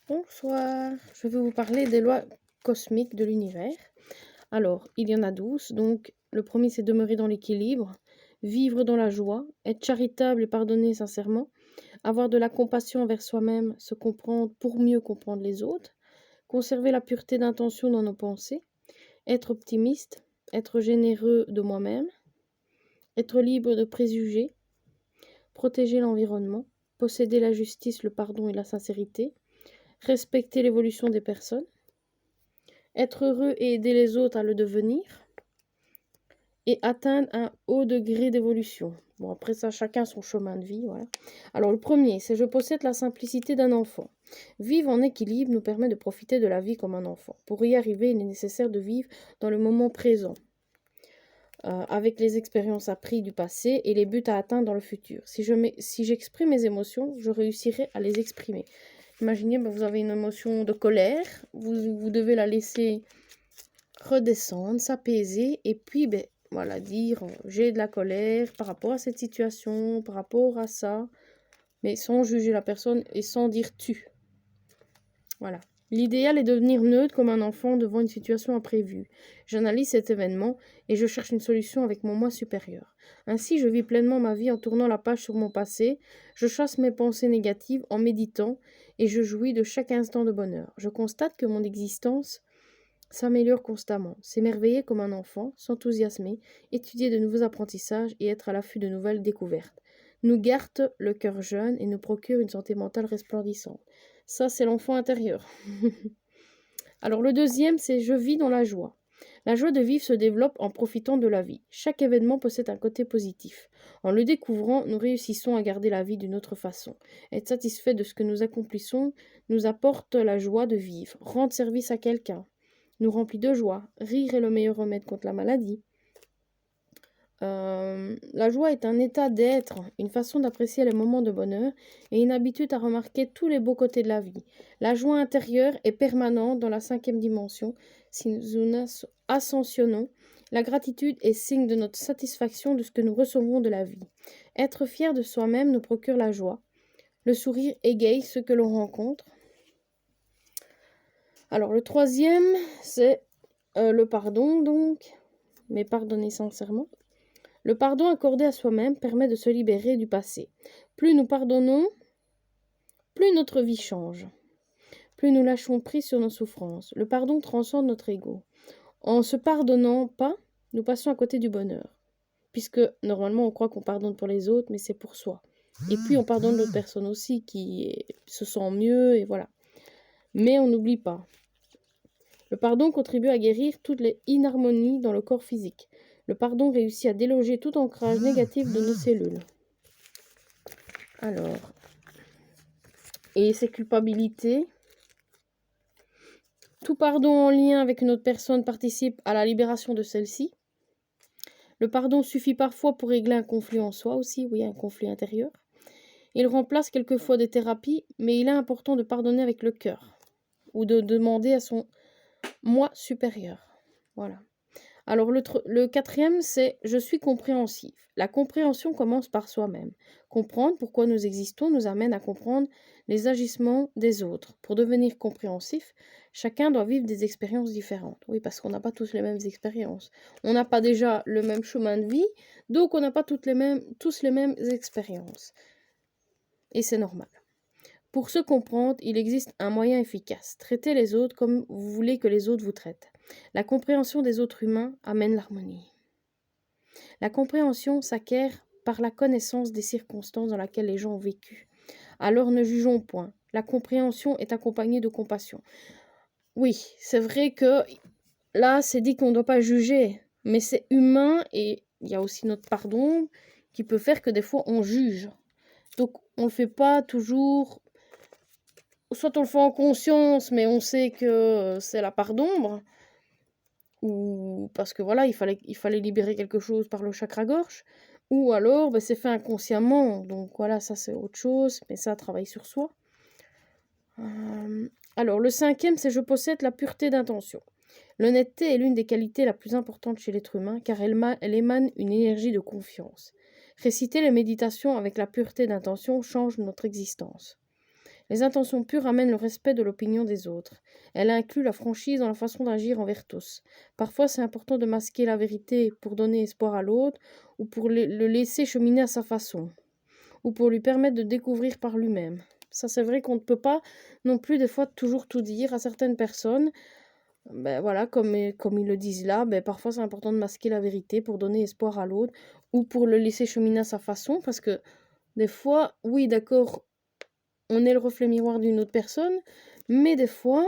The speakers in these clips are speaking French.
Bonsoir, je vais vous parler des lois cosmiques de l'univers. Alors, il y en a 12, donc le premier c'est demeurer dans l'équilibre, vivre dans la joie, être charitable et pardonner sincèrement, avoir de la compassion envers soi-même, se comprendre pour mieux comprendre les autres, conserver la pureté d'intention dans nos pensées, être optimiste, être généreux de moi-même, être libre de préjugés, protéger l'environnement, posséder la justice, le pardon et la sincérité, respecter l'évolution des personnes, être heureux et aider les autres à le devenir, et atteindre un haut degré d'évolution. Bon, après ça, chacun son chemin de vie, voilà. Alors, le premier, c'est je possède la simplicité d'un enfant. Vivre en équilibre nous permet de profiter de la vie comme un enfant. Pour y arriver, il est nécessaire de vivre dans le moment présent, avec les expériences apprises du passé et les buts à atteindre dans le futur. Si j'exprime mes émotions, je réussirai à les exprimer. Imaginez, vous avez une émotion de colère, vous devez la laisser redescendre, s'apaiser, et puis, voilà, dire j'ai de la colère par rapport à cette situation, par rapport à ça, mais sans juger la personne et sans dire tu. Voilà. L'idéal est de devenir neutre comme un enfant devant une situation imprévue. J'analyse cet événement et je cherche une solution avec mon moi supérieur. Ainsi, je vis pleinement ma vie en tournant la page sur mon passé, je chasse mes pensées négatives en méditant et je jouis de chaque instant de bonheur. Je constate que mon existence s'améliore constamment, s'émerveiller comme un enfant, s'enthousiasmer, étudier de nouveaux apprentissages et être à l'affût de nouvelles découvertes, nous garde le cœur jeune et nous procure une santé mentale resplendissante. Ça, c'est l'enfant intérieur. Alors le deuxième, c'est je vis dans la joie. La joie de vivre se développe en profitant de la vie. Chaque événement possède un côté positif. En le découvrant, nous réussissons à garder la vie d'une autre façon. Être satisfait de ce que nous accomplissons nous apporte la joie de vivre. Rendre service à quelqu'un nous remplit de joie. Rire est le meilleur remède contre la maladie. La joie est un état d'être, une façon d'apprécier les moments de bonheur et une habitude à remarquer tous les beaux côtés de la vie. La joie intérieure est permanente dans la 5e dimension. Si nous ascensionnons, la gratitude est signe de notre satisfaction de ce que nous recevons de la vie. Être fier de soi-même nous procure la joie. Le sourire égaye ceux que l'on rencontre. Alors le troisième, c'est le pardon, donc, mais pardonner sincèrement. Le pardon accordé à soi-même permet de se libérer du passé. Plus nous pardonnons, plus notre vie change. Plus nous lâchons prise sur nos souffrances. Le pardon transcende notre ego. En se pardonnant pas, nous passons à côté du bonheur. Puisque normalement on croit qu'on pardonne pour les autres, mais c'est pour soi. Et puis on pardonne l'autre personne aussi qui se sent mieux et voilà. Mais on n'oublie pas. Le pardon contribue à guérir toutes les inharmonies dans le corps physique. Le pardon réussit à déloger tout ancrage négatif de nos cellules. Alors, et ces culpabilités. Tout pardon en lien avec une autre personne participe à la libération de celle-ci. Le pardon suffit parfois pour régler un conflit en soi aussi, oui, un conflit intérieur. Il remplace quelquefois des thérapies, mais il est important de pardonner avec le cœur ou de demander à son moi supérieur. Voilà. Alors le quatrième, c'est je suis compréhensif. La compréhension commence par soi-même. Comprendre pourquoi nous existons nous amène à comprendre les agissements des autres. Pour devenir compréhensif, chacun doit vivre des expériences différentes. Oui, parce qu'on n'a pas tous les mêmes expériences. On n'a pas déjà le même chemin de vie, donc on n'a pas tous les mêmes expériences. Et c'est normal. Pour se comprendre, il existe un moyen efficace. Traitez les autres comme vous voulez que les autres vous traitent. La compréhension des autres humains amène l'harmonie. La compréhension s'acquiert par la connaissance des circonstances dans lesquelles les gens ont vécu. Alors ne jugeons point. La compréhension est accompagnée de compassion. Oui, c'est vrai que là, c'est dit qu'on ne doit pas juger, mais c'est humain et il y a aussi notre pardon qui peut faire que des fois on juge. Donc on ne le fait pas toujours. Soit on le fait en conscience, mais on sait que c'est la part d'ombre, ou parce que voilà, il fallait libérer quelque chose par le chakra-gorge, ou alors c'est fait inconsciemment, donc voilà, ça c'est autre chose, mais ça travaille sur soi. Alors le cinquième, c'est je possède la pureté d'intention. L'honnêteté est l'une des qualités la plus importante chez l'être humain, car elle émane une énergie de confiance. Réciter les méditations avec la pureté d'intention change notre existence. Les intentions pures amènent le respect de l'opinion des autres. Elle inclut la franchise dans la façon d'agir envers tous. Parfois, c'est important de masquer la vérité pour donner espoir à l'autre ou pour le laisser cheminer à sa façon ou pour lui permettre de découvrir par lui-même. Ça, c'est vrai qu'on ne peut pas non plus des fois toujours tout dire à certaines personnes. Ben voilà, comme ils le disent là, ben parfois c'est important de masquer la vérité pour donner espoir à l'autre ou pour le laisser cheminer à sa façon parce que des fois, oui, d'accord, on est le reflet miroir d'une autre personne, mais des fois,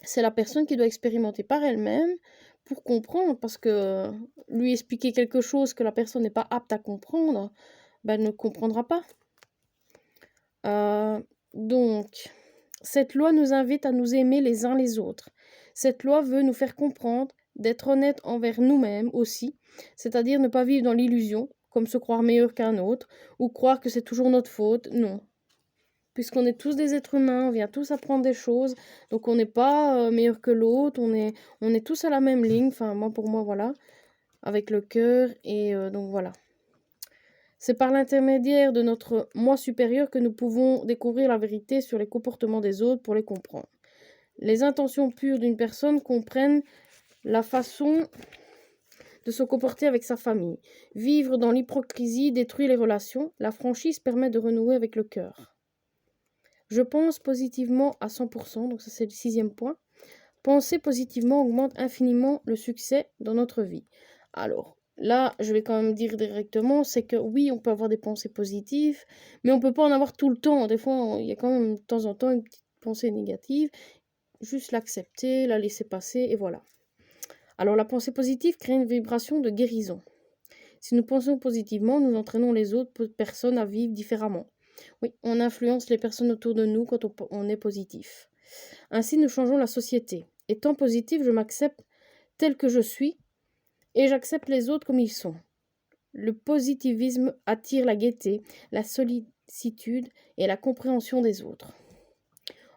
c'est la personne qui doit expérimenter par elle-même pour comprendre, parce que lui expliquer quelque chose que la personne n'est pas apte à comprendre, ben, elle ne comprendra pas. Donc, cette loi nous invite à nous aimer les uns les autres. Cette loi veut nous faire comprendre, d'être honnête envers nous-mêmes aussi, c'est-à-dire ne pas vivre dans l'illusion, comme se croire meilleur qu'un autre, ou croire que c'est toujours notre faute, non. Puisqu'on est tous des êtres humains, on vient tous apprendre des choses, donc on n'est pas meilleur que l'autre, on est tous à la même ligne, enfin moi pour moi voilà, avec le cœur, et donc voilà. C'est par l'intermédiaire de notre moi supérieur que nous pouvons découvrir la vérité sur les comportements des autres pour les comprendre. Les intentions pures d'une personne comprennent la façon de se comporter avec sa famille. Vivre dans l'hypocrisie détruit les relations, la franchise permet de renouer avec le cœur. Je pense positivement à 100%, donc ça c'est le 6e point. Penser positivement augmente infiniment le succès dans notre vie. Alors, là, je vais quand même dire directement, c'est que oui, on peut avoir des pensées positives, mais on ne peut pas en avoir tout le temps. Des fois, il y a quand même de temps en temps une petite pensée négative. Juste l'accepter, la laisser passer, et voilà. Alors, la pensée positive crée une vibration de guérison. Si nous pensons positivement, nous entraînons les autres personnes à vivre différemment. Oui, on influence les personnes autour de nous quand on est positif. Ainsi, nous changeons la société. Étant positif, je m'accepte tel que je suis et j'accepte les autres comme ils sont. Le positivisme attire la gaieté, la sollicitude et la compréhension des autres.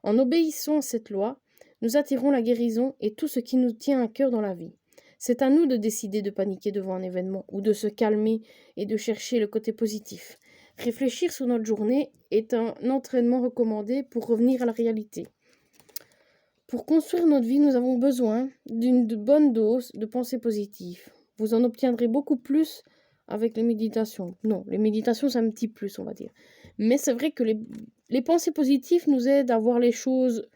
En obéissant à cette loi, nous attirons la guérison et tout ce qui nous tient à cœur dans la vie. C'est à nous de décider de paniquer devant un événement ou de se calmer et de chercher le côté positif. Réfléchir sur notre journée est un entraînement recommandé pour revenir à la réalité. Pour construire notre vie, nous avons besoin d'une bonne dose de pensée positive. Vous en obtiendrez beaucoup plus avec les méditations. Non, les méditations, c'est un petit plus, on va dire. Mais c'est vrai que les pensées positives nous aident à voir les choses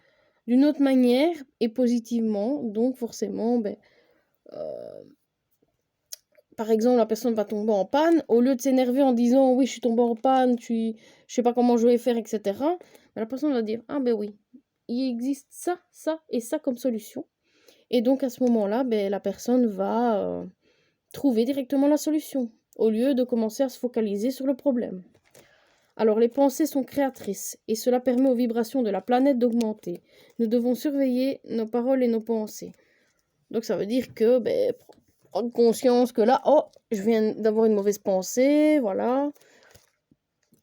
d'une autre manière et positivement. Donc forcément, par exemple, la personne va tomber en panne. Au lieu de s'énerver en disant « Oui, je suis tombée en panne, je sais pas comment je vais faire, etc. » la personne va dire « Ah ben oui, il existe ça, ça et ça comme solution. » Et donc à ce moment-là, la personne va trouver directement la solution, au lieu de commencer à se focaliser sur le problème. Alors les pensées sont créatrices, et cela permet aux vibrations de la planète d'augmenter. Nous devons surveiller nos paroles et nos pensées. Donc ça veut dire que, prendre conscience que là, oh, je viens d'avoir une mauvaise pensée, voilà,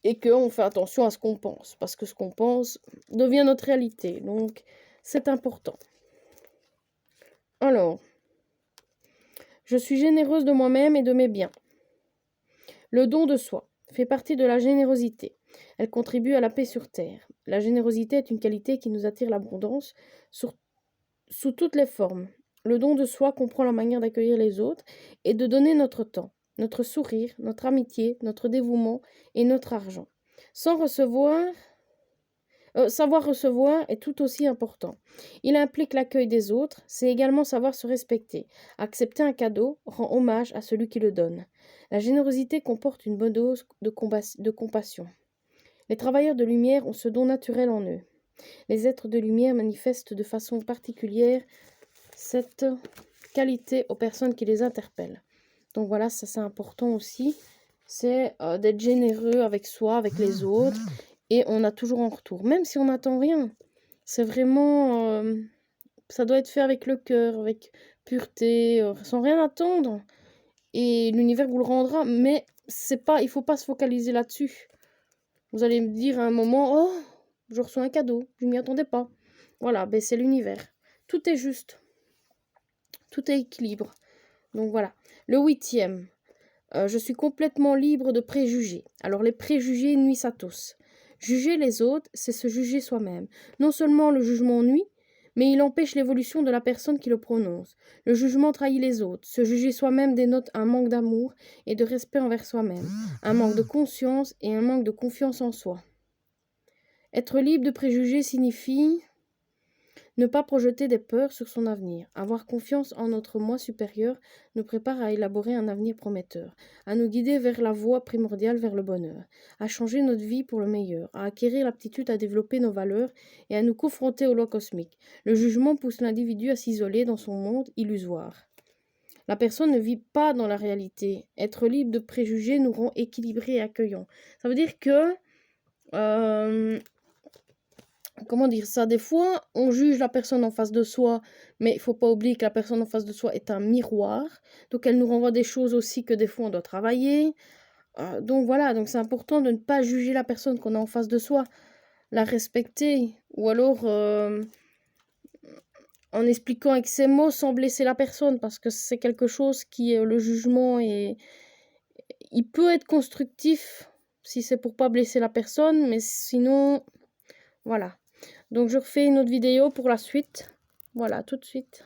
et qu'on fait attention à ce qu'on pense, parce que ce qu'on pense devient notre réalité, donc c'est important. Alors, je suis généreuse de moi-même et de mes biens. Le don de soi fait partie de la générosité. Elle contribue à la paix sur terre. La générosité est une qualité qui nous attire l'abondance sous toutes les formes. Le don de soi comprend la manière d'accueillir les autres et de donner notre temps, notre sourire, notre amitié, notre dévouement et notre argent. Savoir recevoir est tout aussi important. Il implique l'accueil des autres, c'est également savoir se respecter. Accepter un cadeau rend hommage à celui qui le donne. La générosité comporte une bonne dose de compassion. Les travailleurs de lumière ont ce don naturel en eux. Les êtres de lumière manifestent de façon particulière cette qualité aux personnes qui les interpellent. Donc voilà, ça c'est important aussi, c'est d'être généreux avec soi, avec les autres, et on a toujours en retour, même si on n'attend rien. C'est vraiment, ça doit être fait avec le cœur, avec pureté, sans rien attendre, et l'univers vous le rendra, mais il faut pas se focaliser là-dessus. Vous allez me dire à un moment, oh, je reçois un cadeau, je ne m'y attendais pas. Voilà, c'est l'univers. Tout est juste. Tout est équilibre. Donc voilà. Le 8e. Je suis complètement libre de préjugés. Alors les préjugés nuisent à tous. Juger les autres, c'est se juger soi-même. Non seulement le jugement nuit, mais il empêche l'évolution de la personne qui le prononce. Le jugement trahit les autres. Se juger soi-même dénote un manque d'amour et de respect envers soi-même, un manque de conscience et un manque de confiance en soi. Être libre de préjugés signifie ne pas projeter des peurs sur son avenir. Avoir confiance en notre moi supérieur nous prépare à élaborer un avenir prometteur, à nous guider vers la voie primordiale vers le bonheur, à changer notre vie pour le meilleur, à acquérir l'aptitude à développer nos valeurs et à nous confronter aux lois cosmiques. Le jugement pousse l'individu à s'isoler dans son monde illusoire. La personne ne vit pas dans la réalité. Être libre de préjugés nous rend équilibrés et accueillants. Ça veut dire que comment dire ça, des fois, on juge la personne en face de soi, mais il faut pas oublier que la personne en face de soi est un miroir, donc elle nous renvoie des choses aussi que des fois on doit travailler. Donc voilà, donc c'est important de ne pas juger la personne qu'on a en face de soi, la respecter, ou alors en expliquant avec ses mots sans blesser la personne, parce que c'est quelque chose qui, le jugement, il peut être constructif si c'est pour pas blesser la personne, mais sinon, voilà. Donc je refais une autre vidéo pour la suite. Voilà, tout de suite.